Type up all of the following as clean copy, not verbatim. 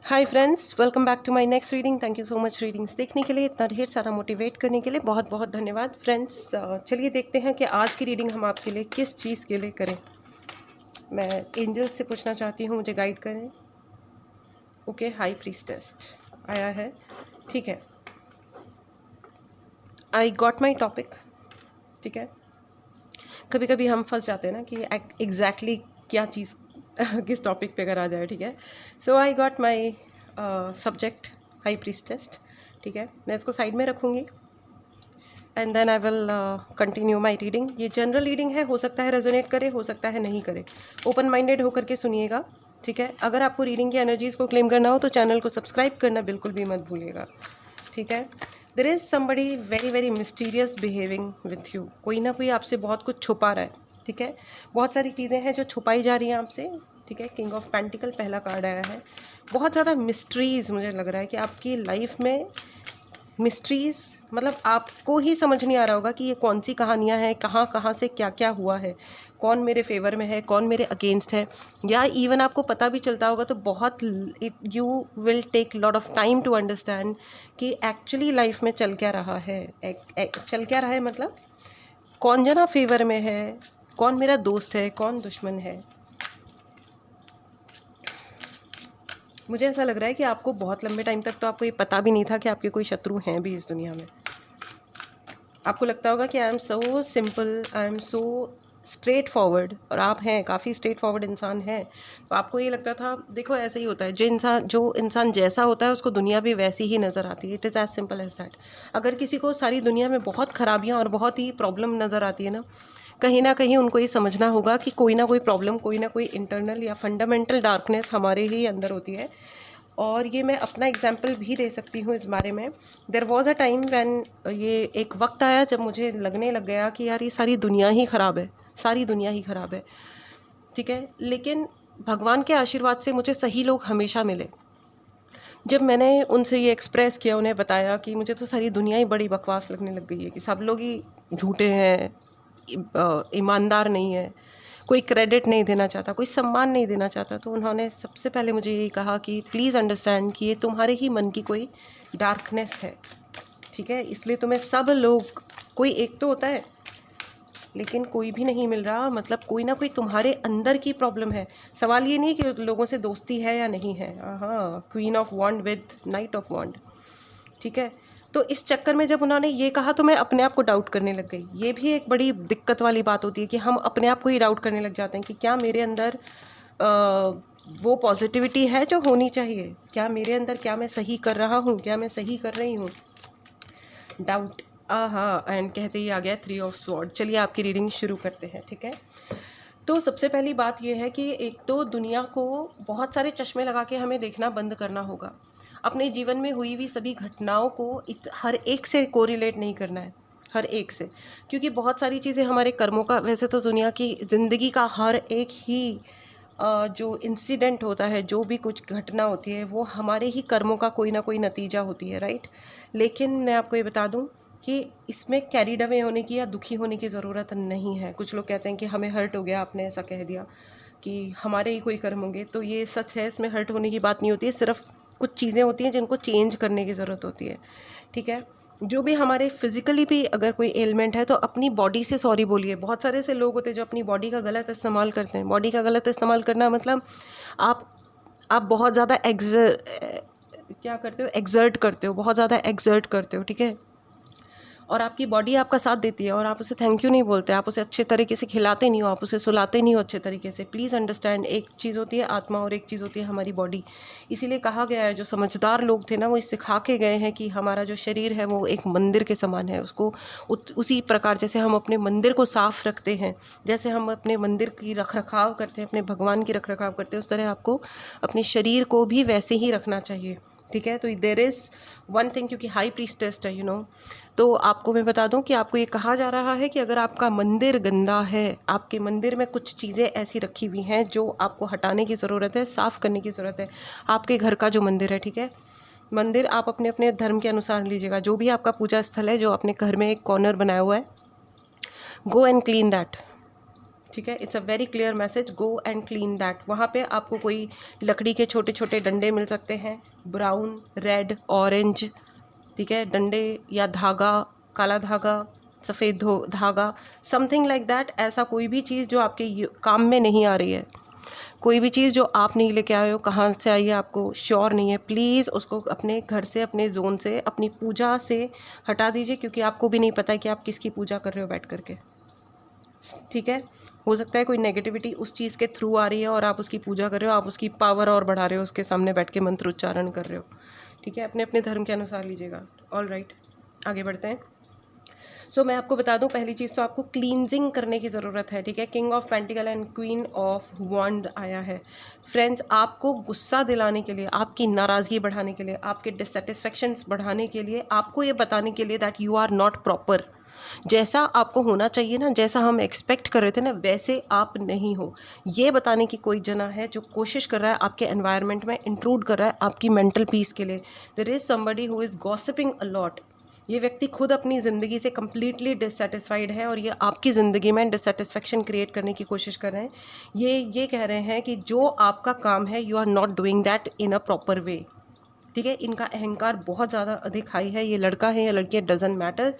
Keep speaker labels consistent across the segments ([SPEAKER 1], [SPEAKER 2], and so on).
[SPEAKER 1] Hi friends, welcome back to my next reading. Thank you so much readings देखने के लिए, इतना ढेर सारा मोटिवेट करने के लिए बहुत बहुत धन्यवाद फ्रेंड्स। चलिए देखते हैं कि आज की रीडिंग हम आपके लिए किस चीज़ के लिए करें। मैं एंजल से पूछना चाहती हूँ, मुझे गाइड करें। ओके, हाई प्रीस्टेस आया है, ठीक है। आई गॉट माई टॉपिक, ठीक है। कभी कभी हम फंस जाते हैं ना कि एग्जैक्टली क्या चीज़ किस टॉपिक पे अगर आ जाए, ठीक है। So I got my subject high priestess, ठीक है। मैं इसको साइड में रखूँगी and then I will continue my reading. ये जनरल रीडिंग है, हो सकता है रेजोनेट करे, हो सकता है नहीं करे। ओपन माइंडेड होकर के सुनिएगा, ठीक है। अगर आपको रीडिंग की एनर्जीज़ को क्लेम करना हो तो चैनल को सब्सक्राइब करना बिल्कुल भी मत भूलिएगा, ठीक है। There is somebody very very mysterious behaving with you. कोई ना कोई आपसे बहुत कुछ छुपा रहा है, ठीक है। बहुत सारी चीज़ें हैं जो छुपाई जा रही हैं आपसे, ठीक है। किंग ऑफ पेंटिकल पहला कार्ड आया है। बहुत ज़्यादा मिस्ट्रीज़, मुझे लग रहा है कि आपकी लाइफ में मिस्ट्रीज़, मतलब आपको ही समझ नहीं आ रहा होगा कि ये कौन सी कहानियाँ हैं, कहाँ कहाँ से क्या क्या हुआ है, कौन मेरे फेवर में है, कौन मेरे अगेंस्ट है। या इवन आपको पता भी चलता होगा तो बहुत you will take lot of time to understand कि एक्चुअली लाइफ में चल क्या रहा है। चल क्या रहा है मतलब कौन जना फेवर में है, कौन मेरा दोस्त है, कौन दुश्मन है। मुझे ऐसा लग रहा है कि आपको बहुत लंबे टाइम तक तो आपको ये पता भी नहीं था कि आपके कोई शत्रु हैं भी इस दुनिया में। आपको लगता होगा कि I am so simple, I am so straight forward, और आप हैं काफ़ी स्ट्रेट फॉरवर्ड इंसान हैं। तो आपको ये लगता था, देखो ऐसे ही होता है, जो इंसान जैसा होता है उसको दुनिया भी वैसी ही नज़र आती है। It is as simple as that. अगर किसी को सारी दुनिया में बहुत खराबियाँ और बहुत ही प्रॉब्लम नज़र आती है ना कहीं उनको ये समझना होगा कि कोई ना कोई प्रॉब्लम, कोई ना कोई इंटरनल या फंडामेंटल डार्कनेस हमारे ही अंदर होती है। और ये मैं अपना एग्जाम्पल भी दे सकती हूँ इस बारे में। देर वॉज़ अ टाइम व्हेन, ये एक वक्त आया जब मुझे लगने लग गया कि यार ये सारी दुनिया ही ख़राब है, सारी दुनिया ही ख़राब है, ठीक है। लेकिन भगवान के आशीर्वाद से मुझे सही लोग हमेशा मिले। जब मैंने उनसे ये एक्सप्रेस किया, उन्हें बताया कि मुझे तो सारी दुनिया ही बड़ी बकवास लगने लग गई है, कि सब लोग ही झूठे हैं, ईमानदार नहीं है, कोई क्रेडिट नहीं देना चाहता, कोई सम्मान नहीं देना चाहता, तो उन्होंने सबसे पहले मुझे यही कहा कि प्लीज़ अंडरस्टैंड कि ये तुम्हारे ही मन की कोई डार्कनेस है, ठीक है। इसलिए तुम्हें सब लोग, कोई एक तो होता है लेकिन कोई भी नहीं मिल रहा, मतलब कोई ना कोई तुम्हारे अंदर की प्रॉब्लम है। सवाल ये नहीं कि लोगों से दोस्ती है या नहीं है। हाँ, queen of wand with knight of wand, ठीक है। तो इस चक्कर में जब उन्होंने ये कहा तो मैं अपने आप को डाउट करने लग गई। ये भी एक बड़ी दिक्कत वाली बात होती है कि हम अपने आप को ही डाउट करने लग जाते हैं कि क्या मेरे अंदर वो पॉजिटिविटी है जो होनी चाहिए, क्या मेरे अंदर, क्या मैं सही कर रहा हूँ, क्या मैं सही कर रही हूँ। डाउट, हाँ, एंड कहते ही आ गया 3 ऑफ स्वॉर्ड। चलिए आपकी रीडिंग शुरू करते हैं, ठीक है। तो सबसे पहली बात यह है कि एक तो दुनिया को बहुत सारे चश्मे लगा के हमें देखना बंद करना होगा। अपने जीवन में हुई हुई सभी घटनाओं को हर एक से कोरिलेट नहीं करना है, हर एक से, क्योंकि बहुत सारी चीज़ें हमारे कर्मों का, वैसे तो दुनिया की ज़िंदगी का हर एक ही जो इंसिडेंट होता है, जो भी कुछ घटना होती है, वो हमारे ही कर्मों का कोई ना कोई नतीजा होती है, राइट। लेकिन मैं आपको ये बता दूं कि इसमें कैरिड अवे होने की या दुखी होने की ज़रूरत नहीं है। कुछ लोग कहते हैं कि हमें हर्ट हो गया, आपने ऐसा कह दिया कि हमारे ही कोई कर्म होंगे, तो ये सच है, इसमें हर्ट होने की बात नहीं होती है। सिर्फ कुछ चीज़ें होती हैं जिनको चेंज करने की ज़रूरत होती है, ठीक है। जो भी हमारे फिज़िकली भी अगर कोई एलिमेंट है तो अपनी बॉडी से सॉरी बोलिए। बहुत सारे ऐसे लोग होते हैं जो अपनी बॉडी का गलत इस्तेमाल करते हैं। बॉडी का गलत इस्तेमाल करना मतलब आप बहुत ज़्यादा क्या करते हो, एक्सर्ट करते हो, बहुत ज़्यादा एक्सर्ट करते हो, ठीक है। और आपकी बॉडी आपका साथ देती है और आप उसे थैंक यू नहीं बोलते, आप उसे अच्छे तरीके से खिलाते नहीं हो, आप उसे सुलाते नहीं हो अच्छे तरीके से। प्लीज़ अंडरस्टैंड, एक चीज़ होती है आत्मा और एक चीज़ होती है हमारी बॉडी। इसीलिए कहा गया है, जो समझदार लोग थे ना, वो इस सिखा के गए हैं कि हमारा जो शरीर है वो एक मंदिर के समान है। उसको उसी प्रकार जैसे हम अपने मंदिर को साफ़ रखते हैं, जैसे हम अपने मंदिर की रख रखाव करते हैं, अपने भगवान की रख रखाव करते हैं, उस तरह आपको अपने शरीर को भी वैसे ही रखना चाहिए, ठीक है। तो देयर इज़ वन थिंग, क्योंकि हाई प्रीस्टेस है, तो आपको मैं बता दूं कि आपको ये कहा जा रहा है कि अगर आपका मंदिर गंदा है, आपके मंदिर में कुछ चीज़ें ऐसी रखी हुई हैं जो आपको हटाने की ज़रूरत है, साफ़ करने की ज़रूरत है। आपके घर का जो मंदिर है, ठीक है, मंदिर आप अपने अपने धर्म के अनुसार लीजिएगा। जो भी आपका पूजा स्थल है, जो अपने घर में एक कॉर्नर बनाया हुआ है, गो एंड क्लीन दैट, ठीक है, it's a very clear message, go and clean that. वहाँ पे आपको कोई लकड़ी के छोटे छोटे डंडे मिल सकते हैं, ब्राउन, रेड, ऑरेंज, ठीक है, डंडे या धागा, काला धागा, सफ़ेद धागा, समथिंग लाइक दैट। ऐसा कोई भी चीज़ जो आपके काम में नहीं आ रही है, कोई भी चीज़ जो आप नहीं लेके आए हो, कहाँ से आई है आपको श्योर नहीं है, प्लीज़ उसको अपने घर से, अपने जोन से, अपनी पूजा से हटा दीजिए, क्योंकि आपको भी नहीं पता है कि आप किसकी पूजा कर रहे हो बैठ करके। ठीक है, हो सकता है कोई नेगेटिविटी उस चीज़ के थ्रू आ रही है और आप उसकी पूजा कर रहे हो, आप उसकी पावर और बढ़ा रहे हो, उसके सामने बैठ के मंत्र उच्चारण कर रहे हो। ठीक है, अपने अपने धर्म के अनुसार लीजिएगा। ऑल राइट, आगे बढ़ते हैं। सो मैं आपको बता दूं, पहली चीज़ तो आपको क्लींजिंग करने की ज़रूरत है। ठीक है, king of pentacle and queen of wand आया है। फ्रेंड्स, आपको गुस्सा दिलाने के लिए, आपकी नाराज़गी बढ़ाने के लिए, आपके डिससेटिस्फेक्शंस बढ़ाने के लिए, आपको ये बताने के लिए that you are not proper, जैसा आपको होना चाहिए ना, जैसा हम एक्सपेक्ट कर रहे थे ना, वैसे आप नहीं हो, ये बताने की कोई जना है जो कोशिश कर रहा है आपके एनवायरनमेंट में इंट्रूड कर रहा है आपकी मेंटल पीस के लिए। There is somebody who is gossiping a lot. ये व्यक्ति खुद अपनी ज़िंदगी से कम्प्लीटली डिससेटिस्फाइड है और ये आपकी ज़िंदगी में डिससेटिस्फेक्शन क्रिएट करने की कोशिश कर रहे हैं। ये कह रहे हैं कि जो आपका काम है, you are not doing that in a proper way. ठीक है, इनका अहंकार बहुत ज़्यादा अधिक हाई है। ये लड़का है या लड़की, डजंट मैटर।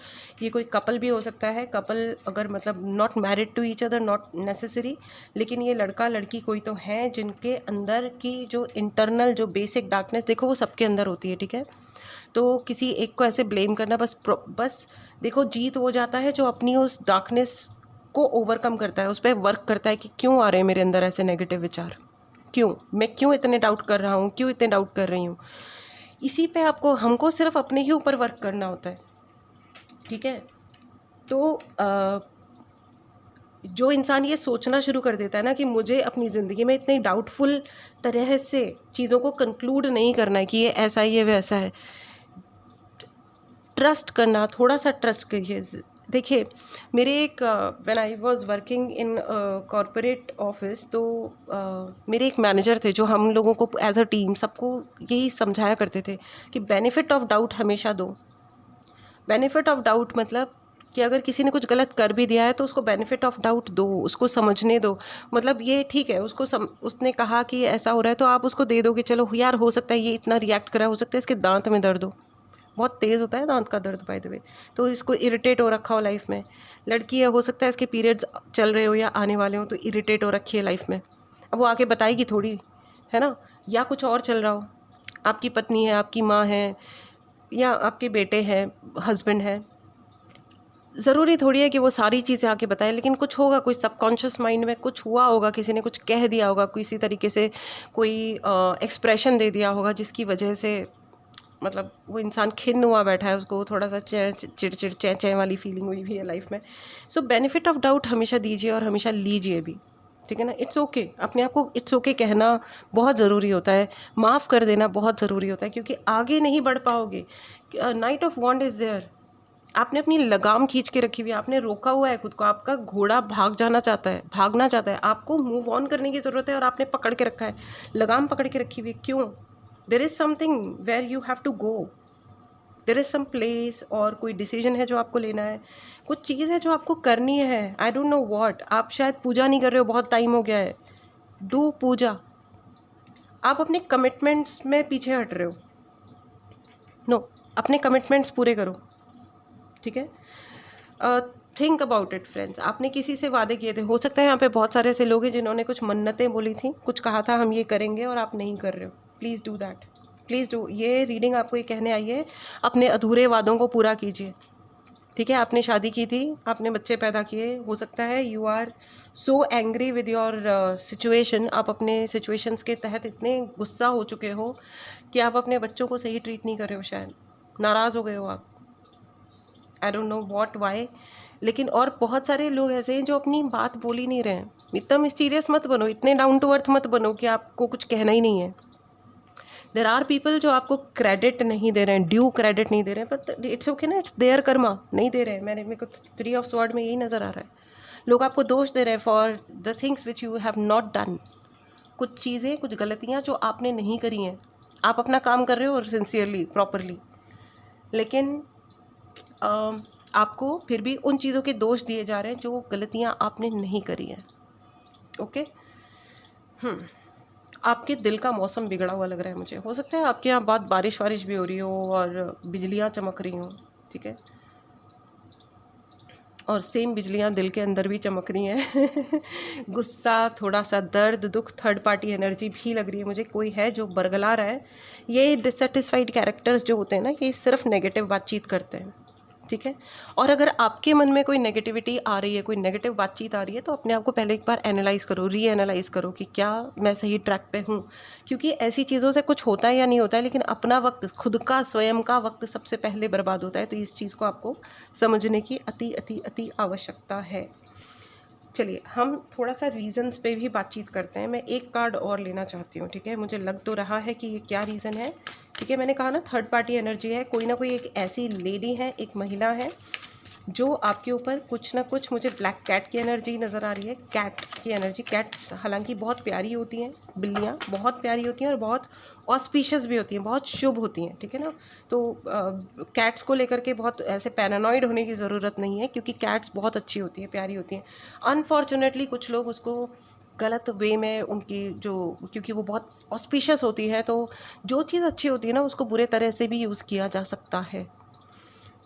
[SPEAKER 1] ये कोई कपल भी हो सकता है, कपल अगर मतलब not married to each other, not necessary, लेकिन ये लड़का लड़की कोई तो हैं जिनके अंदर की जो इंटरनल जो बेसिक डार्कनेस, देखो वो सबके अंदर होती है। ठीक है, तो किसी एक को ऐसे ब्लेम करना, बस देखो, जीत वो जाता है जो अपनी उस डार्कनेस को ओवरकम करता है, उस पर वर्क करता है कि क्यों आ रहे हैं मेरे अंदर ऐसे नेगेटिव विचार, क्यों मैं क्यों इतने डाउट कर रहा हूँ, क्यों इतने डाउट कर रही हूँ। इसी पे हमको सिर्फ अपने ही ऊपर वर्क करना होता है। ठीक है, तो जो इंसान ये सोचना शुरू कर देता है ना कि मुझे अपनी ज़िंदगी में इतनी डाउटफुल तरह से चीज़ों को कंक्लूड नहीं करना है कि ये ऐसा है, ये वैसा है, ट्रस्ट करना, थोड़ा सा ट्रस्ट कीजिए। देखिए, मेरे एक when I was working in corporate office, तो मेरे एक मैनेजर थे जो हम लोगों को एज अ टीम सबको यही समझाया करते थे कि बेनिफिट ऑफ डाउट हमेशा दो। बेनिफिट ऑफ डाउट मतलब कि अगर किसी ने कुछ गलत कर भी दिया है तो उसको बेनिफिट ऑफ डाउट दो, उसको समझने दो। मतलब ये ठीक है, उसने कहा कि ऐसा हो रहा है तो आप उसको दे दो कि चलो यार, हो सकता है ये इतना रिएक्ट करा, हो सकता है इसके दांत में दर्द हो, बहुत तेज़ होता है दांत का दर्द बाय द वे, तो इसको इरिटेट हो रखा हो लाइफ में। लड़की है, हो सकता है इसके पीरियड्स चल रहे हो या आने वाले हो, तो इरिटेट हो रखी है लाइफ में। अब वो आके बताएगी थोड़ी, है ना, या कुछ और चल रहा हो, आपकी पत्नी है, आपकी माँ है, या आपके बेटे हैं, हस्बैंड है, ज़रूरी थोड़ी है कि वो सारी चीज़ें आके बताए, लेकिन कुछ होगा, कुछ सबकॉन्शियस माइंड में कुछ हुआ होगा, किसी ने कुछ कह दिया होगा, किसी तरीके से कोई एक्सप्रेशन दे दिया होगा जिसकी वजह से मतलब वो इंसान खिन्न हुआ बैठा है, उसको थोड़ा सा चिड़चिड़ चै वाली फीलिंग हुई भी है लाइफ में। सो बेनिफिट ऑफ डाउट हमेशा दीजिए और हमेशा लीजिए भी। ठीक है ना, इट्स ओके, अपने आप को इट्स ओके कहना बहुत ज़रूरी होता है, माफ़ कर देना बहुत ज़रूरी होता है, क्योंकि आगे नहीं बढ़ पाओगे। Knight of wand is there, आपने अपनी लगाम खींच के रखी हुई है, आपने रोका हुआ है खुद को, आपका घोड़ा भागना चाहता है, आपको मूव ऑन करने की ज़रूरत है और आपने पकड़ के रखा है, लगाम पकड़ के रखी हुई है। क्यों? There is something where you have to go, there is some place, और कोई डिसीजन है जो आपको लेना है, कुछ चीज़ है जो आपको करनी है। आई डोंट नो व्हाट, आप शायद पूजा नहीं कर रहे हो, बहुत टाइम हो गया है, डू पूजा। आप अपने कमिटमेंट्स में पीछे हट रहे हो, नो, अपने कमिटमेंट्स पूरे करो। ठीक है, थिंक अबाउट इट फ्रेंड्स, आपने किसी से वादे किए थे, हो सकता है यहाँ पे बहुत सारे ऐसे लोग हैं जिन्होंने कुछ मन्नतें बोली थी, कुछ कहा था हम ये करेंगे और आप नहीं कर रहे हो। Please do that, please do. ये रीडिंग आपको ये कहने आई है, अपने अधूरे वादों को पूरा कीजिए। ठीक है, आपने शादी की थी, आपने बच्चे पैदा किए, हो सकता है you are so angry with your situation, आप अपने सिचुएशंस के तहत इतने गुस्सा हो चुके हो कि आप अपने बच्चों को सही ट्रीट नहीं कर रहे हो, शायद नाराज़ हो गए हो आप, I don't know what why. लेकिन और बहुत सारे लोग ऐसे हैं जो अपनी बात बोल ही नहीं रहे हैं। इतना मिस्टीरियस मत बनो, इतने डाउन टू अर्थ मत बनो कि आपको कुछ कहना ही नहीं है। देर आर पीपल जो आपको क्रेडिट नहीं दे रहे हैं, ड्यू क्रेडिट नहीं दे रहे हैं, बट इट्स ओके ना, इट्स देयर कर्मा, नहीं दे रहे हैं। मेरे को 3 ऑफ स्वॉर्ड में यही नज़र आ रहा है, लोग आपको दोष दे रहे हैं for the things which you have not done. कुछ चीज़ें, कुछ गलतियाँ जो आपने नहीं करी हैं, आप अपना काम कर रहे हो और सिंसियरली, प्रॉपरली, लेकिन आपको फिर भी उन चीज़ों के दोष दिए जा रहे हैं जो गलतियाँ आपने नहीं करी हैं। ओके। आपके दिल का मौसम बिगड़ा हुआ लग रहा है मुझे। हो सकता है आपके यहाँ बहुत बारिश वारिश भी हो रही हो और बिजलियाँ चमक रही हों, ठीक है, और सेम बिजलियाँ दिल के अंदर भी चमक रही हैं। गुस्सा, थोड़ा सा दर्द, दुख, थर्ड पार्टी एनर्जी भी लग रही है मुझे। कोई है जो बरगला रहा है। ये डिससेटिस्फाइड कैरेक्टर्स जो होते हैं ना, ये सिर्फ नेगेटिव बातचीत करते हैं, ठीक है। और अगर आपके मन में कोई नेगेटिविटी आ रही है, कोई नेगेटिव बातचीत आ रही है, तो अपने आप को पहले एक बार एनालाइज करो, री एनालाइज करो कि क्या मैं सही ट्रैक पे हूँ। क्योंकि ऐसी चीज़ों से कुछ होता है या नहीं होता है, लेकिन अपना वक्त, खुद का स्वयं का वक्त सबसे पहले बर्बाद होता है। तो इस चीज़ को आपको समझने की अति अति अति आवश्यकता है। चलिए हम थोड़ा सा रीज़न्स पे भी बातचीत करते हैं। मैं एक कार्ड और लेना चाहती हूँ, ठीक है। मुझे लग तो रहा है कि ये क्या रीज़न है, ठीक है। मैंने कहा ना थर्ड पार्टी एनर्जी है। कोई ना कोई एक ऐसी लेडी है, एक महिला है, जो आपके ऊपर कुछ ना कुछ, मुझे ब्लैक कैट की एनर्जी नज़र आ रही है, कैट की एनर्जी। कैट्स हालांकि बहुत प्यारी होती हैं, बिल्लियाँ बहुत प्यारी होती हैं और बहुत ऑस्पिशियस भी होती हैं, बहुत शुभ होती हैं, ठीक है ना। तो कैट्स को लेकर के बहुत ऐसे पैरानॉइड होने की ज़रूरत नहीं है, क्योंकि कैट्स बहुत अच्छी होती हैं, प्यारी होती हैं। अनफॉर्चुनेटली कुछ लोग उसको गलत वे में, उनकी जो, क्योंकि वो बहुत ऑस्पिशियस होती है, तो जो चीज़ अच्छी होती है ना, उसको बुरे तरह से भी यूज़ किया जा सकता है।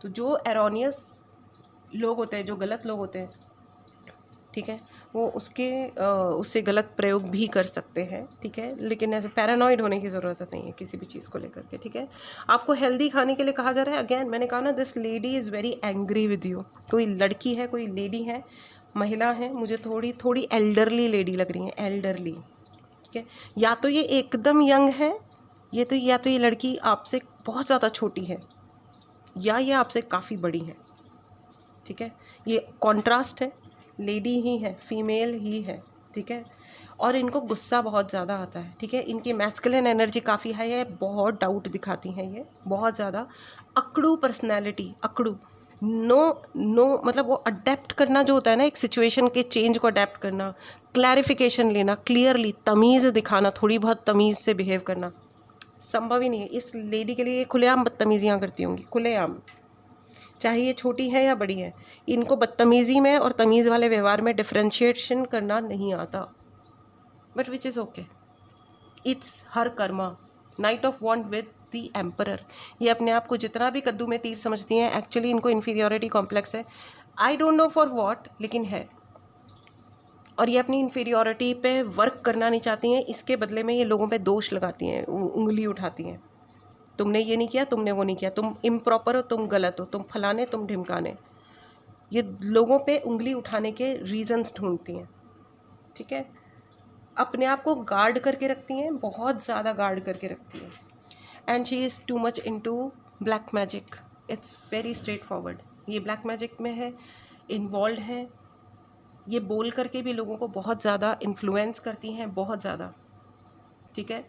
[SPEAKER 1] तो जो एरोनियस लोग होते हैं, जो गलत लोग होते हैं, ठीक है, वो उससे गलत प्रयोग भी कर सकते हैं, ठीक है। लेकिन ऐसे पैरानॉइड होने की ज़रूरत नहीं है किसी भी चीज़ को लेकर के, ठीक है। आपको हेल्दी खाने के लिए कहा जा रहा है। अगेन मैंने कहा ना, this lady is very angry with you. कोई लड़की है, कोई लेडी है, महिला है, मुझे थोड़ी थोड़ी एल्डरली लेडी लग रही है, एल्डरली, ठीक है। या तो ये एकदम यंग है, या तो ये लड़की आपसे बहुत ज़्यादा छोटी है, या ये आपसे काफ़ी बड़ी है, ठीक है। ये कॉन्ट्रास्ट है, लेडी ही है, फीमेल ही है, ठीक है। और इनको गुस्सा बहुत ज़्यादा आता है, ठीक है। इनकी मैस्कुलिन एनर्जी काफ़ी हाई है, बहुत डाउट दिखाती हैं ये, बहुत ज़्यादा अकड़ू पर्सनैलिटी, अकड़ू, नो मतलब वो अडेप्ट करना जो होता है ना, एक सिचुएशन के चेंज को अडेप्ट करना, क्लैरिफिकेशन लेना, क्लियरली तमीज़ दिखाना, थोड़ी बहुत तमीज़ से बिहेव करना संभव ही नहीं है इस लेडी के लिए। ये खुलेआम बदतमीज़ियाँ करती होंगी, खुलेआम, चाहे ये छोटी है या बड़ी है। इनको बदतमीज़ी में और तमीज़ वाले व्यवहार में डिफ्रेंशिएशन करना नहीं आता, but which is okay, it's her karma. Knight of wand with the emperor. ये अपने आप को जितना भी कद्दू में तीर समझती हैं, एक्चुअली इनको इन्फीरियोरिटी कॉम्प्लेक्स है। आई डोंट नो फॉर व्हाट, लेकिन है। और ये अपनी इन्फीरियोरिटी पे वर्क करना नहीं चाहती हैं, इसके बदले में ये लोगों पे दोष लगाती हैं, उंगली उठाती हैं। तुमने ये नहीं किया, तुमने वो नहीं किया, तुम इम्प्रॉपर हो, तुम गलत हो, तुम फलाने, तुम ढिमकाने। ये लोगों पे उंगली उठाने के रीजंस ढूंढती हैं, ठीक है। अपने आप को गार्ड करके रखती हैं, बहुत ज़्यादा गार्ड करके रखती हैं। And she is too much into black magic. It's very straight forward. ये ब्लैक मैजिक में है, इन्वॉल्व है। ये बोल करके भी लोगों को बहुत ज़्यादा इन्फ्लुएंस करती हैं, बहुत ज़्यादा, ठीक है।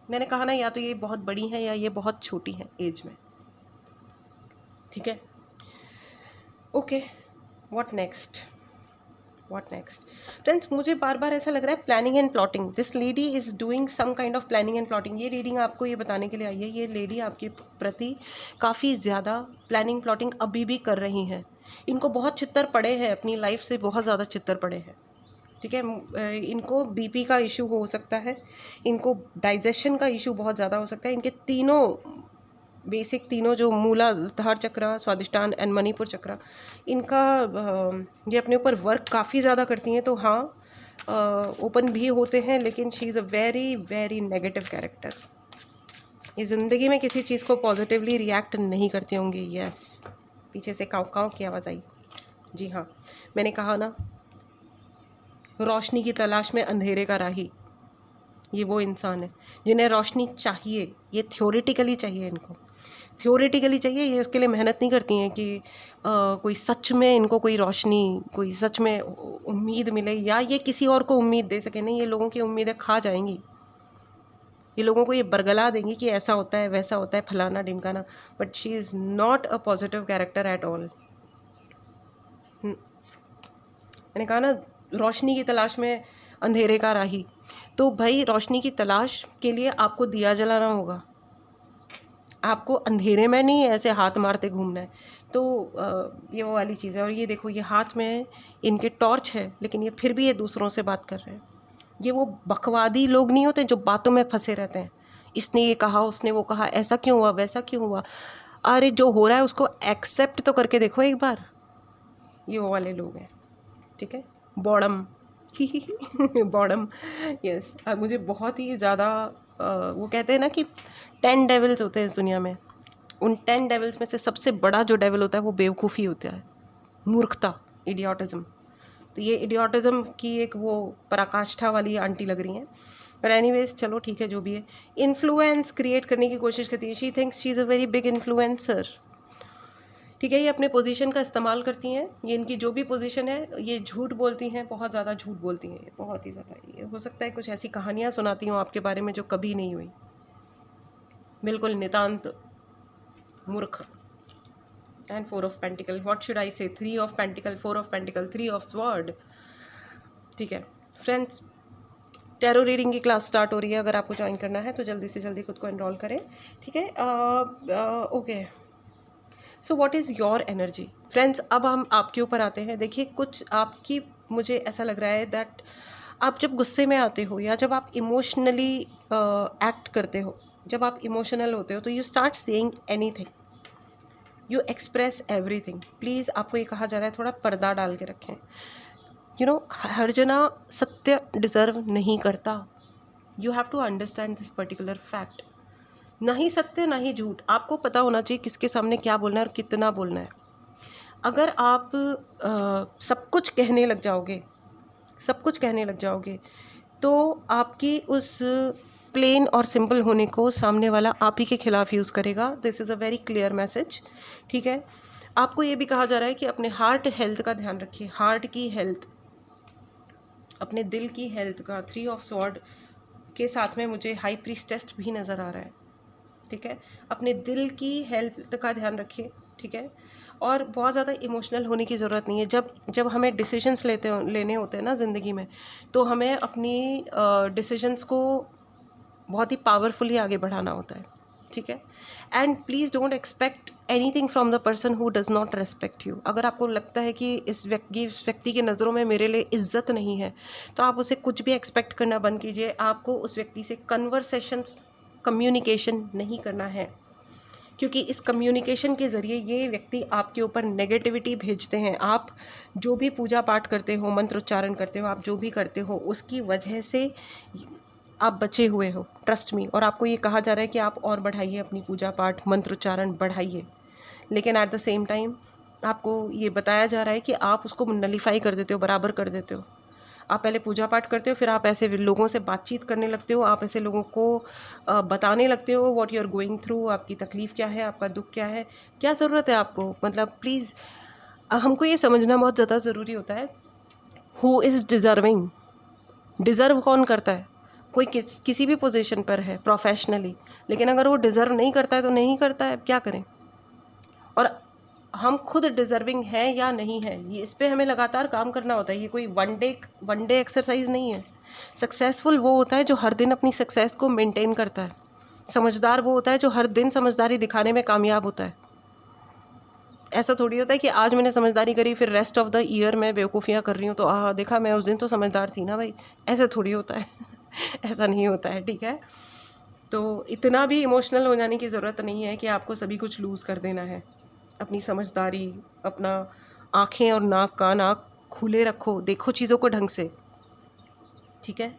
[SPEAKER 1] मैंने कहा ना, या तो ये बहुत बड़ी हैं या ये बहुत छोटी हैं एज में, ठीक है। Okay, what next, what next friends. मुझे बार बार ऐसा लग रहा है planning and plotting. This lady is doing some kind of planning and plotting. ये रीडिंग आपको ये बताने के लिए आई है, ये लेडी आपके प्रति काफ़ी ज़्यादा प्लानिंग प्लॉटिंग अभी भी कर रही हैं। इनको बहुत चित्तर पड़े हैं, अपनी लाइफ से बहुत ज़्यादा चित्तर पड़े हैं, ठीक है। इनको बीपी का इशू हो सकता है, इनको डाइजेशन का इशू बहुत ज़्यादा हो सकता है। इनके तीनों बेसिक, तीनों जो मूलाधार चक्र, स्वादिष्टान एंड मणिपुर चक्र, इनका ये अपने ऊपर वर्क काफ़ी ज़्यादा करती हैं। तो हाँ, ओपन भी होते हैं, लेकिन she is a very very negative character. ये ज़िंदगी में किसी चीज़ को पॉजिटिवली रिएक्ट नहीं करती होंगी। यस, पीछे से काँव काँव की आवाज़ आई। जी हाँ, मैंने कहा ना, रोशनी की तलाश में अंधेरे का राही। ये वो इंसान है जिन्हें रोशनी चाहिए। ये थ्योरेटिकली चाहिए, इनको थ्योरेटिकली चाहिए। ये उसके लिए मेहनत नहीं करती हैं कि कोई सच में इनको कोई रोशनी, कोई सच में उम्मीद मिले, या ये किसी और को उम्मीद दे सके। नहीं, ये लोगों की उम्मीदें खा जाएंगी। ये लोगों को ये बरगला देंगी कि ऐसा होता है, वैसा होता है, फलाना ढिमकाना। But she is not a positive character at all. मैंने कहा ना, रोशनी की तलाश में अंधेरे का राही। तो भाई, रोशनी की तलाश के लिए आपको दिया जलाना होगा, आपको अंधेरे में नहीं ऐसे हाथ मारते घूमना है। तो ये वो वाली चीज़ है। और ये देखो, ये हाथ में इनके टॉर्च है, लेकिन ये फिर भी ये दूसरों से बात कर रहे हैं। ये वो बकवादी लोग नहीं होते जो बातों में फंसे रहते हैं, इसने ये कहा, उसने वो कहा, ऐसा क्यों हुआ, वैसा क्यों हुआ। अरे जो हो रहा है उसको एक्सेप्ट तो करके देखो एक बार। ये वो वाले लोग हैं, ठीक है। Boredom boredom, yes. मुझे बहुत ही ज़्यादा वो कहते हैं ना कि 10 डेविल्स होते हैं इस दुनिया में। उन 10 डेविल्स में से सबसे बड़ा जो डेविल होता है वो बेवकूफ़ी होता है, मूर्खता, इडियोटिज़म। तो ये इडियोटिज़म की एक वो पराकाष्ठा वाली आंटी लग रही हैं। पर एनीवेज चलो ठीक है, जो भी है। इन्फ्लुएंस क्रिएट करने की कोशिश करती है। She thinks she is a very big influencer, ठीक है। ये अपने पोजीशन का इस्तेमाल करती हैं। ये इनकी जो भी पोजीशन है, ये झूठ बोलती हैं, बहुत ज़्यादा झूठ बोलती हैं, ये बहुत ही ज़्यादा। ये हो सकता है कुछ ऐसी कहानियाँ सुनाती हूँ आपके बारे में जो कभी नहीं हुई। बिल्कुल नितांत मूर्ख। And 4 of pentacle, what should I से, 3 of pentacle, 4 of pentacle, 3 of sword, ठीक है। फ्रेंड्स, टैरो रीडिंग की क्लास स्टार्ट हो रही है। अगर आपको ज्वाइन करना है तो जल्दी से जल्दी खुद को एनरोल करें, ठीक है। Okay, so what is your energy friends. अब हम आपके ऊपर आते हैं। देखिए, कुछ आपकी, मुझे ऐसा लग रहा है दैट आप जब गुस्से में आते हो या जब आप इमोशनली एक्ट करते हो, जब आप इमोशनल होते हो, तो you start saying anything, you express everything. Please, आपको ये कहा जा रहा है थोड़ा पर्दा डाल के रखें। यू नो, हर जना सत्य डिज़र्व नहीं करता। You have to understand this particular fact. ना ही सत्य ना ही झूठ। आपको पता होना चाहिए किसके सामने क्या बोलना है और कितना बोलना है। अगर आप सब कुछ कहने लग जाओगे, सब कुछ कहने लग जाओगे, तो आपकी उस प्लेन और सिंपल होने को सामने वाला आप ही के खिलाफ यूज़ करेगा। This is a very clear message, ठीक है। आपको ये भी कहा जा रहा है कि अपने हार्ट हेल्थ का ध्यान रखिए, हार्ट की हेल्थ, अपने दिल की हेल्थ का। 3 ऑफ स्वॉर्ड के साथ में मुझे हाई प्रीस्टेस भी नज़र आ रहा है, ठीक है। अपने दिल की हेल्थ का ध्यान रखिए, ठीक है। और बहुत ज़्यादा इमोशनल होने की ज़रूरत नहीं है। जब हमें डिसीजंस लेने होते हैं ना ज़िंदगी में, तो हमें अपनी डिसीजंस को बहुत ही पावरफुली आगे बढ़ाना होता है, ठीक है। And please don't expect anything from the person who does not respect you. अगर आपको लगता है कि इस व्यक्ति की नज़रों में मेरे लिए इज्जत नहीं है, तो आप उसे कुछ भी एक्सपेक्ट करना बंद कीजिए। आपको उस व्यक्ति से कन्वर्सेशंस, कम्युनिकेशन नहीं करना है, क्योंकि इस कम्युनिकेशन के ज़रिए ये व्यक्ति आपके ऊपर नेगेटिविटी भेजते हैं। आप जो भी पूजा पाठ करते हो, मंत्र उच्चारण करते हो, आप जो भी करते हो, उसकी वजह से आप बचे हुए हो, ट्रस्ट मी। और आपको ये कहा जा रहा है कि आप और बढ़ाइए अपनी पूजा पाठ, मंत्र उच्चारण बढ़ाइए, लेकिन एट द सेम टाइम आपको ये बताया जा रहा है कि आप उसको नलीफाई कर देते हो, बराबर कर देते हो। आप पहले पूजा पाठ करते हो, फिर आप ऐसे लोगों से बातचीत करने लगते हो, आप ऐसे लोगों को बताने लगते हो what you are going through, आपकी तकलीफ़ क्या है, आपका दुख क्या है, क्या ज़रूरत है आपको। मतलब प्लीज़, हमको ये समझना बहुत ज़्यादा ज़रूरी होता है, हु इज़ डिज़र्विंग। डिज़र्व कौन करता है? कोई किसी भी पोजीशन पर है प्रोफेशनली, लेकिन अगर वो डिज़र्व नहीं करता है तो नहीं करता है, क्या करें। और हम खुद डिज़र्विंग हैं या नहीं है, ये इस पे हमें लगातार काम करना होता है। ये कोई वन डे एक्सरसाइज नहीं है। सक्सेसफुल वो होता है जो हर दिन अपनी सक्सेस को मेंटेन करता है। समझदार वो होता है जो हर दिन समझदारी दिखाने में कामयाब होता है। ऐसा थोड़ी होता है कि आज मैंने समझदारी करी, फिर रेस्ट ऑफ द ईयर मैं बेवकूफ़ियाँ कर रही हूँ, तो देखा मैं उस दिन तो समझदार थी ना भाई। ऐसे थोड़ी होता है ऐसा नहीं होता है, ठीक है। तो इतना भी इमोशनल हो जाने की ज़रूरत नहीं है कि आपको सभी कुछ लूज़ कर देना है। अपनी समझदारी, अपना आँखें और नाक कान आँख खुले रखो, देखो चीज़ों को ढंग से, ठीक है।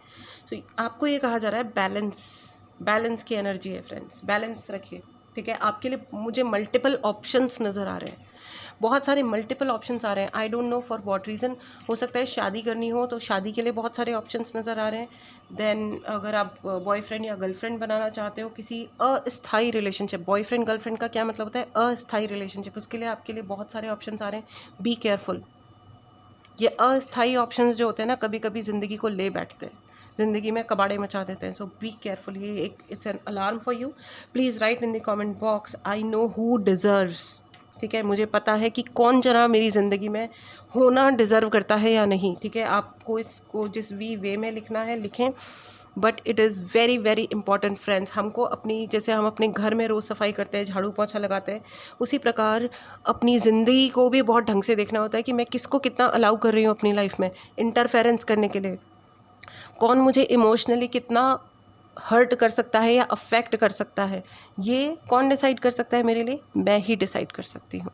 [SPEAKER 1] तो आपको ये कहा जा रहा है बैलेंस की एनर्जी है फ्रेंड्स, बैलेंस रखिए, ठीक है। आपके लिए मुझे मल्टीपल ऑप्शंस नज़र आ रहे हैं, बहुत सारे मल्टीपल ऑप्शंस आ रहे हैं। आई don't know for what reason. हो सकता है शादी करनी हो तो शादी के लिए बहुत सारे ऑप्शंस नज़र आ रहे हैं। देन अगर आप बॉयफ्रेंड या गर्लफ्रेंड बनाना चाहते हो, किसी अस्थाई रिलेशनशिप, बॉयफ्रेंड गर्लफ्रेंड का क्या मतलब होता है, अस्थाई रिलेशनशिप, उसके लिए आपके लिए बहुत सारे ऑप्शंस आ रहे हैं। Be careful. ये अस्थाई ऑप्शंस जो होते हैं ना, कभी कभी ज़िंदगी को ले बैठते हैं, ज़िंदगी में कबाड़े मचा देते हैं। सो बी केयरफुल। ये एक it's an alarm for you. Please write in the comment box, I know who deserves, ठीक है। मुझे पता है कि कौन जना मेरी ज़िंदगी में होना डिज़र्व करता है या नहीं, ठीक है। आपको इसको जिस भी वे में लिखना है लिखें, but it is very very important friends. हमको अपनी, जैसे हम अपने घर में रोज़ सफाई करते हैं, झाड़ू पोछा लगाते हैं, उसी प्रकार अपनी ज़िंदगी को भी बहुत ढंग से देखना होता है कि मैं किसको कितना अलाउ कर रही हूँ अपनी लाइफ में इंटरफेरेंस करने के लिए। कौन मुझे इमोशनली कितना हर्ट कर सकता है या अफेक्ट कर सकता है, ये कौन डिसाइड कर सकता है मेरे लिए? मैं ही डिसाइड कर सकती हूँ।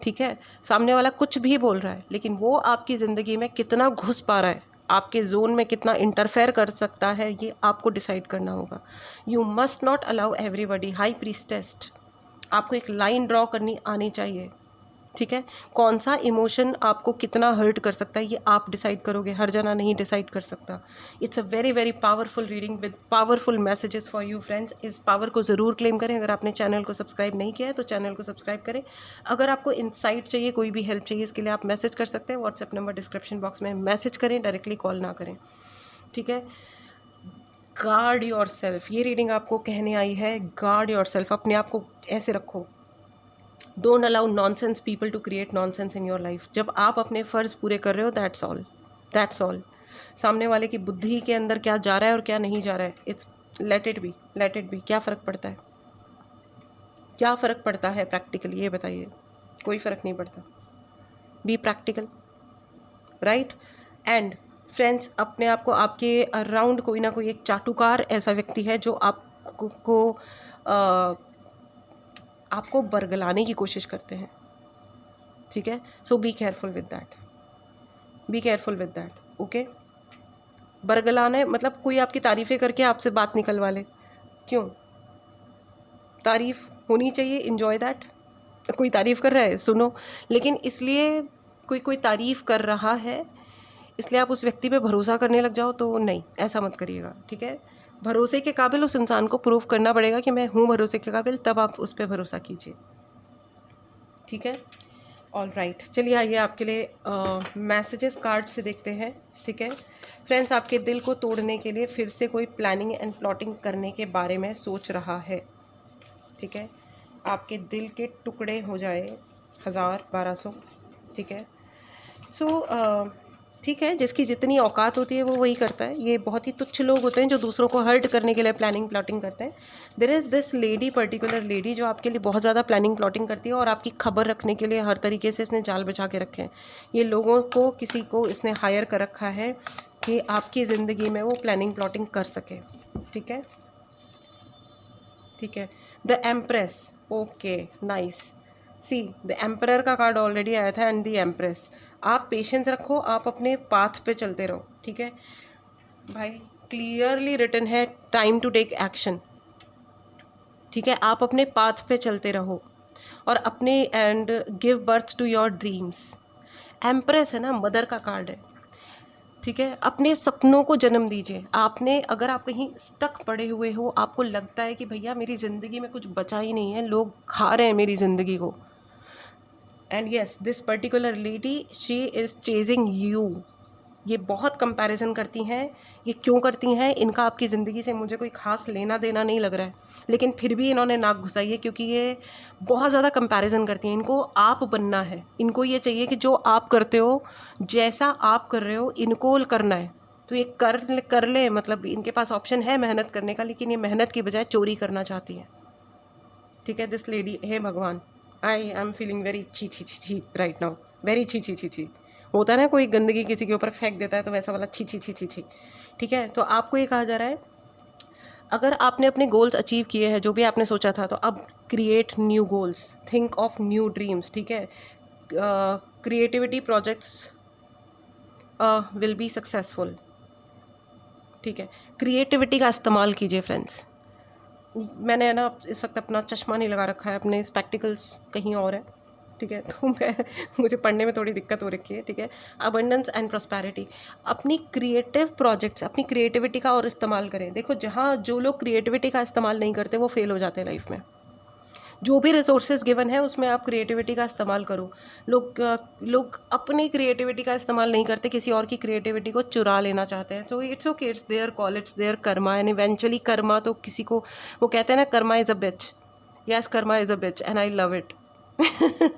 [SPEAKER 1] ठीक है, सामने वाला कुछ भी बोल रहा है, लेकिन वो आपकी ज़िंदगी में कितना घुस पा रहा है, आपके जोन में कितना इंटरफेयर कर सकता है, ये आपको डिसाइड करना होगा। You must not allow everybody. High priestess, आपको एक लाइन ड्रॉ करनी आनी चाहिए। ठीक है, कौन सा इमोशन आपको कितना हर्ट कर सकता है ये आप डिसाइड करोगे, हर जना नहीं डिसाइड कर सकता। It's a very very powerful reading with powerful messages for you friends. इस पावर को ज़रूर क्लेम करें। अगर आपने चैनल को सब्सक्राइब नहीं किया है तो चैनल को सब्सक्राइब करें। अगर आपको इंसाइट चाहिए, कोई भी हेल्प चाहिए, इसके लिए आप मैसेज कर सकते हैं। व्हाट्सएप नंबर डिस्क्रिप्शन बॉक्स में मैसेज करें, डायरेक्टली कॉल ना करें। ठीक है, गार्ड योर सेल्फ, ये रीडिंग आपको कहने आई है। गार्ड योर सेल्फ, अपने आप को ऐसे रखो। Don't allow nonsense people to create nonsense in your life. जब आप अपने फ़र्ज़ पूरे कर रहे हो, दैट्स ऑल, दैट्स ऑल। सामने वाले की बुद्धि के अंदर क्या जा रहा है और क्या नहीं जा रहा है, it's let it be, let it be. क्या फ़र्क पड़ता है, क्या फ़र्क पड़ता है प्रैक्टिकली, ये बताइए। कोई फ़र्क नहीं पड़ता। Be practical, right. And friends, अपने आप को, आपके अराउंड कोई ना कोई एक चाटुकार ऐसा व्यक्ति है जो आपको बरगलाने की कोशिश करते हैं। ठीक है, so be careful with that, be careful with that. Okay, बरगलाना है मतलब कोई आपकी तारीफ़ें करके आपसे बात निकलवा ले। क्यों? तारीफ़ होनी चाहिए, इन्जॉय दैट। कोई तारीफ़ कर रहा है, सुनो। लेकिन इसलिए कोई तारीफ़ कर रहा है इसलिए आप उस व्यक्ति पे भरोसा करने लग जाओ, तो नहीं, ऐसा मत करिएगा। ठीक है, भरोसे के काबिल उस इंसान को प्रूव करना पड़ेगा कि मैं हूँ भरोसे के काबिल, तब आप उस पर भरोसा कीजिए। ठीक है, ऑल राइट। चलिए आइए आपके लिए मैसेजेस कार्ड से देखते हैं। ठीक है फ्रेंड्स, आपके दिल को तोड़ने के लिए फिर से कोई प्लानिंग एंड प्लॉटिंग करने के बारे में सोच रहा है। ठीक है, आपके दिल के टुकड़े हो जाए 1000 1200। ठीक है, सो ठीक है, जिसकी जितनी औकात होती है वो वही करता है। ये बहुत ही तुच्छ लोग होते हैं जो दूसरों को हर्ट करने के लिए प्लानिंग प्लॉटिंग करते हैं। There is this lady, particular lady, जो आपके लिए बहुत ज़्यादा प्लानिंग प्लॉटिंग करती है और आपकी खबर रखने के लिए हर तरीके से इसने जाल बिछा के रखे हैं। ये लोगों को, किसी को इसने हायर कर रखा है कि आपकी ज़िंदगी में वो प्लानिंग प्लॉटिंग कर सके। ठीक है, ठीक है। The empress, okay nice. See, the emperor का कार्ड ऑलरेडी आया था एंड द एम्प्रेस। आप पेशेंस रखो, आप अपने पाथ पे चलते रहो। ठीक है भाई, क्लियरली रिटन है टाइम टू टेक एक्शन। ठीक है, आप अपने पाथ पे चलते रहो और अपने and give birth to your dreams. Empress है ना, मदर का कार्ड है। ठीक है, अपने सपनों को जन्म दीजिए। आपने, अगर आप कहीं स्टक पड़े हुए हो, आपको लगता है कि भैया मेरी ज़िंदगी में कुछ बचा ही नहीं है, लोग खा रहे हैं मेरी ज़िंदगी को, and yes this particular lady, she is chasing you. ये बहुत कंपैरिजन करती हैं। ये क्यों करती हैं? इनका आपकी ज़िंदगी से मुझे कोई ख़ास लेना देना नहीं लग रहा है, लेकिन फिर भी इन्होंने नाक घुसाई है क्योंकि ये बहुत ज़्यादा कंपैरिजन करती हैं। इनको आप बनना है, इनको ये चाहिए कि जो आप करते हो, जैसा आप कर रहे हो, इनको करना है। तो ये कर ले, मतलब इनके पास ऑप्शन है मेहनत करने का, लेकिन ये मेहनत की बजाय चोरी करना चाहती है। ठीक है, दिस लेडी, हे भगवान, आई एम फीलिंग वेरी छी छी छी छी राइट नाउ, वेरी छी छी छी छी। होता है ना, कोई गंदगी किसी के ऊपर फेंक देता है तो वैसा वाला छी छी छी छी छी। ठीक है, तो आपको ये कहा जा रहा है, अगर आपने अपने गोल्स अचीव किए हैं, जो भी आपने सोचा था, तो अब create new goals, think of new dreams. ठीक है, creativity projects will be successful. ठीक है, क्रिएटिविटी का इस्तेमाल कीजिए फ्रेंड्स। मैंने ना इस वक्त अपना चश्मा नहीं लगा रखा है, अपने स्पेक्टिकल्स कहीं और है। ठीक है, तो मुझे पढ़ने में थोड़ी दिक्कत हो रखी है। ठीक है, अबंडेंस एंड प्रॉस्पेरिटी, अपनी क्रिएटिव प्रोजेक्ट्स, अपनी क्रिएटिविटी का और इस्तेमाल करें। देखो, जहाँ जो लोग क्रिएटिविटी का इस्तेमाल नहीं करते वो फेल हो जाते हैं लाइफ में। जो भी रिसोर्सेज गिवन है उसमें आप क्रिएटिविटी का इस्तेमाल करो। लोग अपनी क्रिएटिविटी का इस्तेमाल नहीं करते, किसी और की क्रिएटिविटी को चुरा लेना चाहते हैं। तो it's okay, it's their call, it's their karma, and eventually karma तो किसी को, वो कहते हैं ना, karma is a bitch. Yes, karma is a bitch and I love it.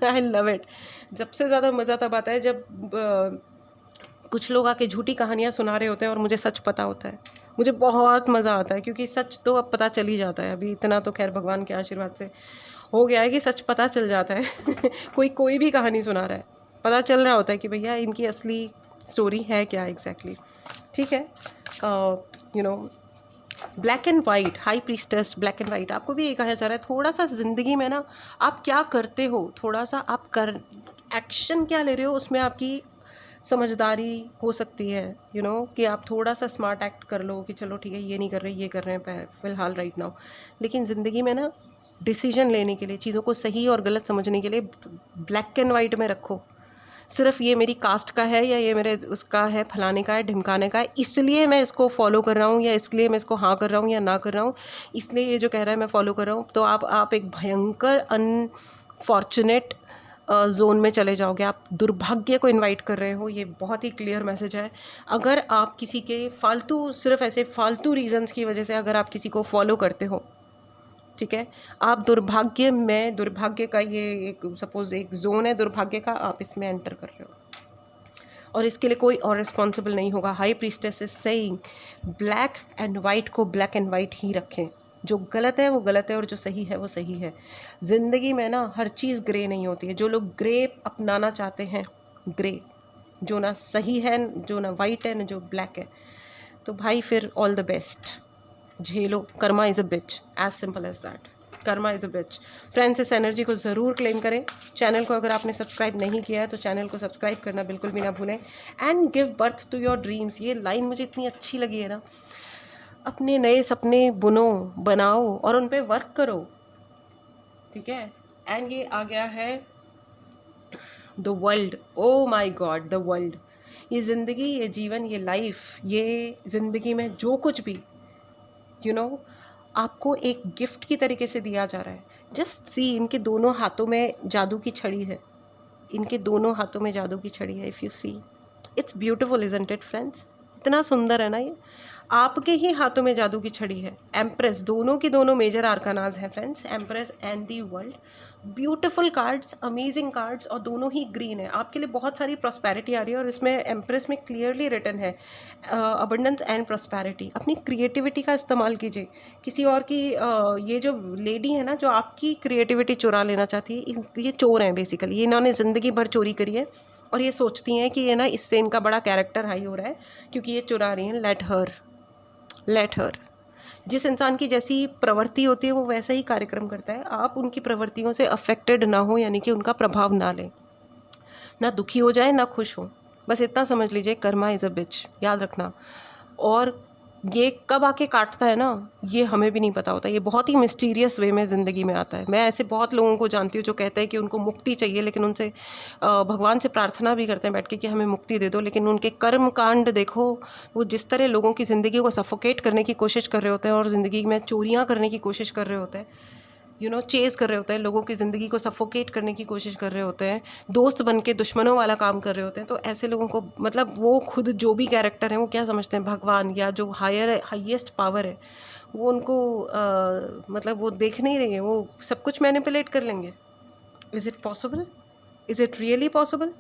[SPEAKER 1] I love it. सबसे ज़्यादा मज़ा तब आता है जब कुछ लोग आके झूठी कहानियाँ सुना रहे होते हैं और मुझे सच पता होता है, मुझे बहुत मज़ा आता है, क्योंकि सच तो अब पता चल ही जाता है। अभी इतना तो खैर भगवान के आशीर्वाद से हो गया है कि सच पता चल जाता है कोई भी कहानी सुना रहा है, पता चल रहा होता है कि भैया इनकी असली स्टोरी है क्या एग्जैक्टली। ठीक है, you know, black and white, high priestess, black and white, आपको भी ये कहा जा रहा है थोड़ा सा ज़िंदगी में ना आप क्या करते हो, थोड़ा सा आप एक्शन क्या ले रहे हो, उसमें आपकी समझदारी हो सकती है। कि आप थोड़ा सा स्मार्ट एक्ट कर लो कि चलो ठीक है ये नहीं कर रहे, ये कर रहे हैं फ़िलहाल राइट नाउ, लेकिन ज़िंदगी में ना डिसीजन लेने के लिए, चीज़ों को सही और गलत समझने के लिए ब्लैक एंड वाइट में रखो। सिर्फ ये मेरी कास्ट का है या ये मेरे उसका है, फलाने का है, ढिमकाने का है, इसलिए मैं इसको फॉलो कर रहा हूँ, या इसलिए मैं इसको हाँ कर रहा हूँ या ना कर रहा हूँ, इसलिए ये जो कह रहा है मैं फॉलो कर रहा हूँ, तो आप एक भयंकर अनफॉर्चुनेट जोन में चले जाओगे। आप दुर्भाग्य को इनवाइट कर रहे हो। ये बहुत ही क्लियर मैसेज है। अगर आप किसी के सिर्फ ऐसे फालतू रीजंस की वजह से अगर आप किसी को फॉलो करते हो, ठीक है, आप दुर्भाग्य का ये एक सपोज एक जोन है दुर्भाग्य का, आप इसमें एंटर कर रहे हो और इसके लिए कोई और रिस्पॉन्सिबल नहीं होगा। High priestess is saying black and white को ब्लैक एंड वाइट ही रखें। जो गलत है वो गलत है और जो सही है वो सही है। ज़िंदगी में ना हर चीज़ ग्रे नहीं होती है। जो लोग ग्रे अपनाना चाहते हैं, ग्रे जो ना सही है, जो ना वाइट है, ना जो ब्लैक है, तो भाई फिर ऑल द बेस्ट, झेलो। Karma is a bitch, as simple as that. Karma is a bitch. Friends, इस एनर्जी को ज़रूर क्लेम करें। चैनल को अगर आपने सब्सक्राइब नहीं किया है तो चैनल को सब्सक्राइब करना बिल्कुल भी ना भूलें। And give birth to your dreams, ये लाइन मुझे इतनी अच्छी लगी है ना। अपने नए सपने बुनो, बनाओ और उन पे वर्क करो, ठीक है। एंड ये आ गया है the world, oh my God, the world. ये ज़िंदगी, ये जीवन, ये लाइफ, ये ज़िंदगी में जो कुछ भी आपको एक गिफ्ट की तरीके से दिया जा रहा है। जस्ट सी, इनके दोनों हाथों में जादू की छड़ी है। इनके दोनों हाथों में जादू की छड़ी है। If you see, it's beautiful, isn't it friends? इतना सुंदर है ना ये। आपके ही हाथों में जादू की छड़ी है। एम्प्रेस, दोनों की दोनों मेजर आर्कानाज हैं friends, empress and the world. Beautiful cards, amazing cards, और दोनों ही ग्रीन है। आपके लिए बहुत सारी प्रॉस्पेरिटी आ रही है और इसमें एम्प्रेस में क्लियरली रिटन है अबंडेंस एंड प्रॉस्पेरिटी। अपनी क्रिएटिविटी का इस्तेमाल कीजिए। किसी और की ये जो लेडी है ना, जो आपकी क्रिएटिविटी चुरा लेना चाहती है, ये चोर हैं बेसिकली। ये इन्होंने ज़िंदगी भर चोरी करी है और ये सोचती हैं कि ये ना इससे इनका बड़ा कैरेक्टर हाई हो रहा है क्योंकि ये चुरा रही हैं। Let her. जिस इंसान की जैसी प्रवृत्ति होती है वो वैसा ही कार्यक्रम करता है। आप उनकी प्रवृत्तियों से अफेक्टेड ना हो, यानी कि उनका प्रभाव ना लें, ना दुखी हो जाए ना खुश हो। बस इतना समझ लीजिए, कर्मा इज़ अ बिच, याद रखना। और ये कब आके काटता है ना, ये हमें भी नहीं पता होता। ये बहुत ही मिस्टीरियस वे में ज़िंदगी में आता है। मैं ऐसे बहुत लोगों को जानती हूँ जो कहते हैं कि उनको मुक्ति चाहिए, लेकिन उनसे भगवान से प्रार्थना भी करते हैं बैठ के कि हमें मुक्ति दे दो, लेकिन उनके कर्म कांड देखो। वो जिस तरह लोगों की ज़िंदगी को सफोकेट करने की कोशिश कर रहे होते हैं और ज़िंदगी में चोरियाँ करने की कोशिश कर रहे होते हैं, चेज़ कर रहे होते हैं, लोगों की ज़िंदगी को सफोकेट करने की कोशिश कर रहे होते हैं, दोस्त बन के दुश्मनों वाला काम कर रहे होते हैं। तो ऐसे लोगों को, मतलब वो खुद जो भी कैरेक्टर हैं, वो क्या समझते हैं, भगवान या जो हाईएस्ट पावर है वो उनको मतलब वो देख नहीं रही है, वो सब कुछ मैनिपुलेट कर लेंगे। Is it possible? Is it really possible?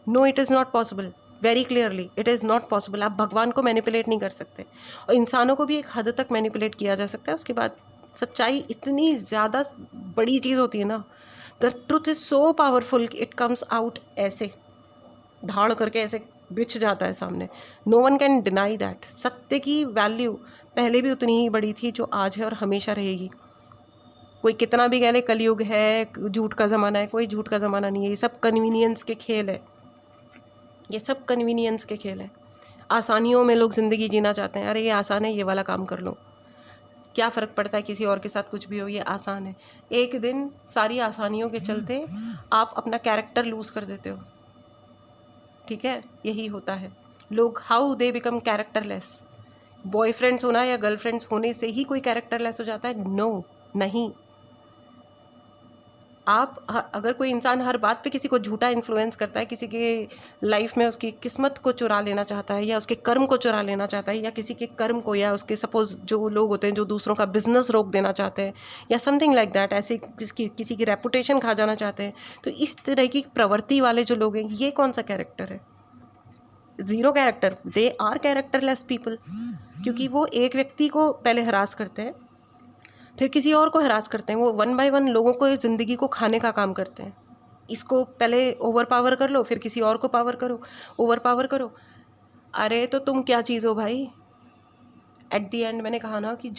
[SPEAKER 1] No, it is not possible. Very clearly it is not possible. आप भगवान को मैनिपुलेट नहीं कर सकते, और इंसानों को भी एक हद तक मैनिपुलेट किया जा सकता है। उसके बाद सच्चाई इतनी ज़्यादा बड़ी चीज़ होती है ना, the truth is so powerful, it comes out ऐसे धाड़ करके ऐसे बिछ जाता है सामने। No one can deny that. सत्य की वैल्यू पहले भी उतनी ही बड़ी थी जो आज है और हमेशा रहेगी। कोई कितना भी कह ले कलयुग है, झूठ का ज़माना है, कोई झूठ का ज़माना नहीं है। ये सब कन्वीनियंस के खेल है, ये सब कन्वीनियंस के खेल है। आसानियों में लोग ज़िंदगी जीना चाहते हैं। अरे ये आसान है, ये वाला काम कर लो, क्या फ़र्क पड़ता है किसी और के साथ कुछ भी हो, ये आसान है। एक दिन सारी आसानियों के चलते आप अपना कैरेक्टर लूज़ कर देते हो, ठीक है। यही होता है। लोग how they become characterless. Boyfriends होना या गर्लफ्रेंड्स होने से ही कोई कैरेक्टरलेस हो जाता है? नो, नहीं। आप अगर कोई इंसान हर बात पे किसी को झूठा इन्फ्लुएंस करता है, किसी के लाइफ में उसकी किस्मत को चुरा लेना चाहता है, या उसके कर्म को चुरा लेना चाहता है, या किसी के कर्म को, या उसके सपोज जो लोग होते हैं जो दूसरों का बिजनेस रोक देना चाहते हैं या समथिंग लाइक दैट, ऐसे किसी की रेपुटेशन खा जाना चाहते हैं, तो इस तरह की प्रवृत्ति वाले जो लोग हैं, ये कौन सा कैरेक्टर है? Zero character, they are characterless people, क्योंकि वो एक व्यक्ति को पहले हरास करते हैं, फिर किसी और को हरास करते हैं, वो 1 बाय 1 लोगों को ज़िंदगी को खाने का काम करते हैं। इसको पहले ओवर पावर कर लो, फिर किसी और को पावर करो, ओवर पावर करो। अरे तो तुम क्या चीज़ हो भाई? एट दी एंड मैंने कहा ना कि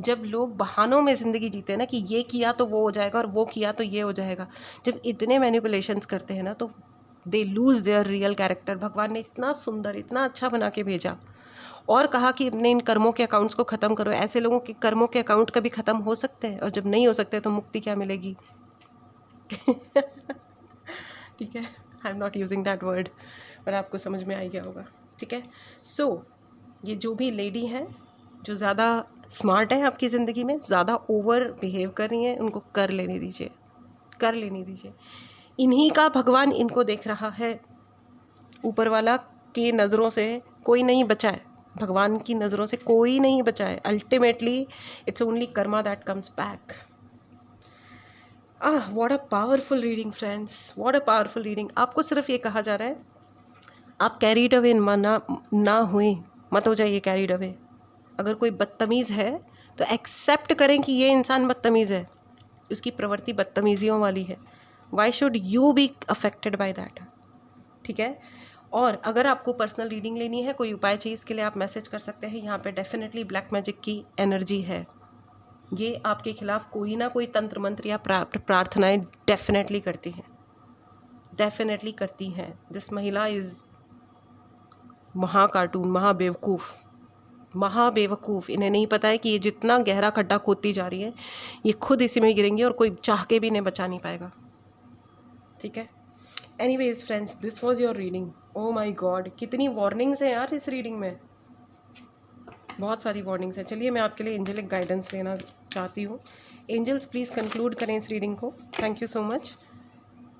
[SPEAKER 1] जब लोग बहानों में ज़िंदगी जीते हैं ना, कि ये किया तो वो हो जाएगा और वो किया तो ये हो जाएगा, जब इतने मैनिपुलेशंस करते हैं ना, तो they lose their real character. भगवान ने इतना सुंदर, इतना अच्छा बना के भेजा और कहा कि अपने इन कर्मों के अकाउंट्स को ख़त्म करो। ऐसे लोगों के कर्मों के अकाउंट कभी ख़त्म हो सकते हैं, और जब नहीं हो सकते तो मुक्ति क्या मिलेगी? ठीक है, I am not using that word, पर आपको समझ में आ गया होगा। ठीक है, सो ये जो भी लेडी हैं जो ज़्यादा स्मार्ट है आपकी ज़िंदगी में, ज़्यादा ओवर बिहेव कर रही हैं, उनको कर लेने दीजिए, कर लेने दीजिए। इन्हीं का भगवान इनको देख रहा है। ऊपर वाला की नज़रों से कोई नहीं बचा है, भगवान की नज़रों से कोई नहीं बचा है। Ultimately it's only Karma that comes back. What a powerful reading friends, what a powerful reading. आपको सिर्फ ये कहा जा रहा है, आप कैरीड अवे ना हुए, मत हो जाइए कैरीड अवे। अगर कोई बदतमीज़ है तो एक्सेप्ट करें कि ये इंसान बदतमीज़ है, उसकी प्रवृत्ति बदतमीज़ियों वाली है। Why should you be affected by that? ठीक है, और अगर आपको पर्सनल रीडिंग लेनी है, कोई उपाय चाहिए, इसके लिए आप मैसेज कर सकते हैं। यहाँ पे डेफिनेटली ब्लैक मैजिक की एनर्जी है, ये आपके खिलाफ कोई ना कोई तंत्र मंत्र या प्रार्थनाएं डेफिनेटली करती हैं, डेफिनेटली करती हैं। दिस महिला इज़ महा कार्टून, महाबेवकूफ़। इन्हें नहीं पता है कि ये जितना गहरा खड्डा खोदती जा रही है, ये खुद इसी में गिरेंगी और कोई चाह के भी इन्हें बचा नहीं पाएगा। ठीक है, anyways friends, this was your reading. Oh my God, कितनी वार्निंग्स हैं यार इस रीडिंग में, बहुत सारी वार्निंग्स हैं। चलिए मैं आपके लिए एंजेलिक गाइडेंस लेना चाहती हूँ। एंजल्स प्लीज़ कंक्लूड करें इस रीडिंग को। Thank you so much.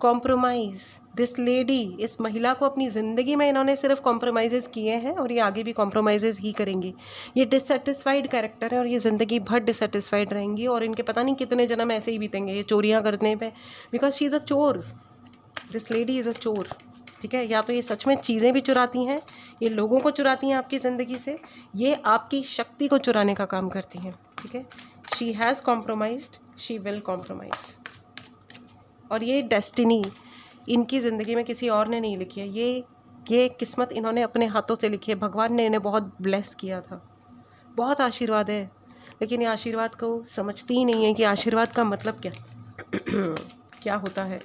[SPEAKER 1] Compromise, this lady, इस महिला को अपनी ज़िंदगी में इन्होंने सिर्फ कॉम्प्रोमाइज़ किए हैं और ये आगे भी कॉम्प्रोमाइज़ ही करेंगी। ये डिससेटिस्फाइड कैरेक्टर है और ये ज़िंदगी भर डिससेटिस्फाइड रहेंगी और इनके पता नहीं कितने जन्म ऐसे ही बीतेंगे ये चोरियाँ करने पे, बिकॉज शी इज़ अ चोर। दिस लेडी इज़ अ चोर। ठीक है, या तो ये सच में चीज़ें भी चुराती हैं, ये लोगों को चुराती हैं आपकी ज़िंदगी से, ये आपकी शक्ति को चुराने का काम करती हैं। ठीक है, she has compromised, she will compromise. और ये डेस्टिनी इनकी ज़िंदगी में किसी और ने नहीं लिखी है, ये किस्मत इन्होंने अपने हाथों से लिखी है। भगवान ने इन्हें बहुत ब्लेस किया था, बहुत आशीर्वाद है, लेकिन ये आशीर्वाद को समझती ही नहीं है कि आशीर्वाद का मतलब क्या क्या होता है।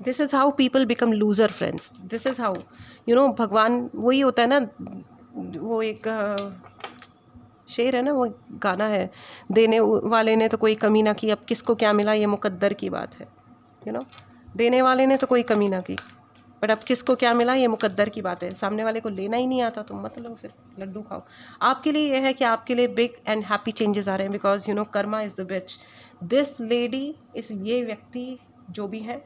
[SPEAKER 1] This is how people become loser friends, this is how, भगवान वही होता है ना, वो एक शेर है ना, वो गाना है, देने वाले ने तो कोई कमी ना की, अब किसको क्या मिला ये मुकद्दर की बात है। देने वाले ने तो कोई कमी ना की, बट अब किसको क्या मिला ये मुकद्दर की बात है। सामने वाले को लेना ही नहीं आता तो मत लो, फिर लड्डू खाओ। आपके लिए यह है कि आपके लिए बिग एंड हैप्पी चेंजेस आ रहे हैं, because karma is the bitch. This lady, ये व्यक्ति जो भी है,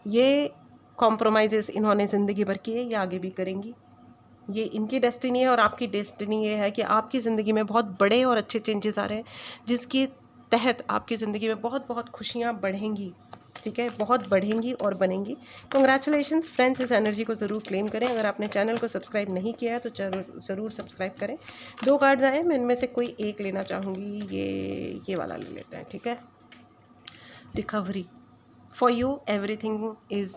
[SPEAKER 1] ये कॉम्प्रोमाइज़ेस इन्होंने ज़िंदगी भर किए, ये आगे भी करेंगी। ये इनकी डेस्टिनी है और आपकी डेस्टिनी ये है कि आपकी ज़िंदगी में बहुत बड़े और अच्छे चेंजेस आ रहे हैं, जिसके तहत आपकी ज़िंदगी में बहुत बहुत खुशियाँ बढ़ेंगी। ठीक है, बहुत बढ़ेंगी और बनेंगी। कंग्रेचुलेशंस फ्रेंड्स, इस एनर्जी को ज़रूर क्लेम करें। अगर आपने चैनल को सब्सक्राइब नहीं किया है तो ज़रूर सब्सक्राइब करें। 2 कार्ड्स आए, मैं इनमें से कोई एक लेना चाहूँगी, ये वाला ले लेते हैं। ठीक है, recovery for you, everything is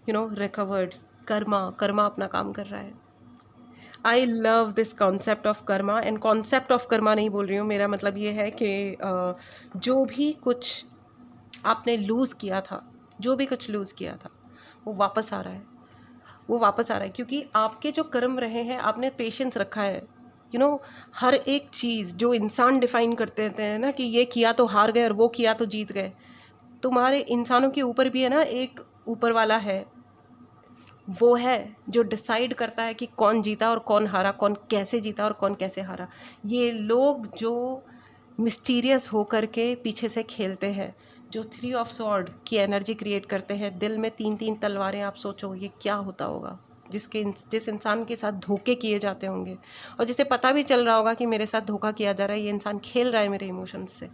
[SPEAKER 1] recovered. Karma अपना काम कर रहा है। I love this concept of Karma, and concept of Karma नहीं बोल रही हूँ, मेरा मतलब ये है कि जो भी कुछ आपने लूज़ किया था, वो वापस आ रहा है, क्योंकि आपके जो कर्म रहे हैं, आपने पेशेंस रखा है। हर एक चीज़ जो इंसान डिफ़ाइन करते हैं ना, कि ये किया तो हार गए और वो किया तो जीत गए, तुम्हारे इंसानों के ऊपर भी है ना एक ऊपर वाला है, वो है जो डिसाइड करता है कि कौन जीता और कौन हारा, कौन कैसे जीता और कौन कैसे हारा। ये लोग जो मिस्टीरियस होकर के पीछे से खेलते हैं, जो 3 ऑफ स्वॉर्ड की एनर्जी क्रिएट करते हैं, दिल में 3-3 तलवारें, आप सोचो ये क्या होता होगा, जिस इंसान के साथ धोखे किए जाते होंगे और जिसे पता भी चल रहा होगा कि मेरे साथ धोखा किया जा रहा है, ये इंसान खेल रहा है मेरे इमोशंस से।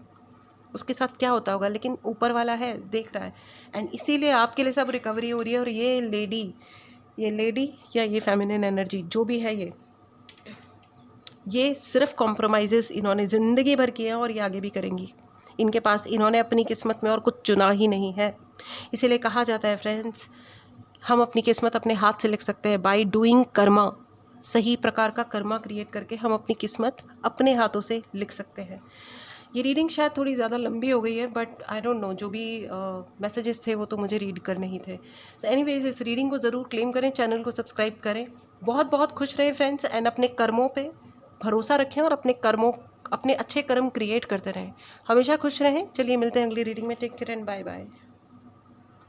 [SPEAKER 1] उसके साथ क्या होता होगा, लेकिन ऊपर वाला है, देख रहा है, एंड इसीलिए आपके लिए सब रिकवरी हो रही है। और ये लेडी या ये फेमिनिन एनर्जी जो भी है, ये सिर्फ कॉम्प्रोमाइज़ेस इन्होंने ज़िंदगी भर किए हैं और ये आगे भी करेंगी। इनके पास, इन्होंने अपनी किस्मत में और कुछ चुना ही नहीं है। इसीलिए कहा जाता है फ्रेंड्स, हम अपनी किस्मत अपने हाथ से लिख सकते हैं बाय डूइंग कर्मा। सही प्रकार का कर्मा क्रिएट करके हम अपनी किस्मत अपने हाथों से लिख सकते हैं। ये रीडिंग शायद थोड़ी ज़्यादा लंबी हो गई है, बट आई डोंट नो, जो भी मैसेजेस थे वो तो मुझे रीड करने ही थे। सो एनीवेज, इस रीडिंग को ज़रूर क्लेम करें, चैनल को सब्सक्राइब करें। बहुत बहुत खुश रहें फ्रेंड्स, एंड अपने कर्मों पे भरोसा रखें और अपने अच्छे कर्म क्रिएट करते रहें। हमेशा खुश रहें। चलिए मिलते हैं अगली रीडिंग में। Take care and bye bye.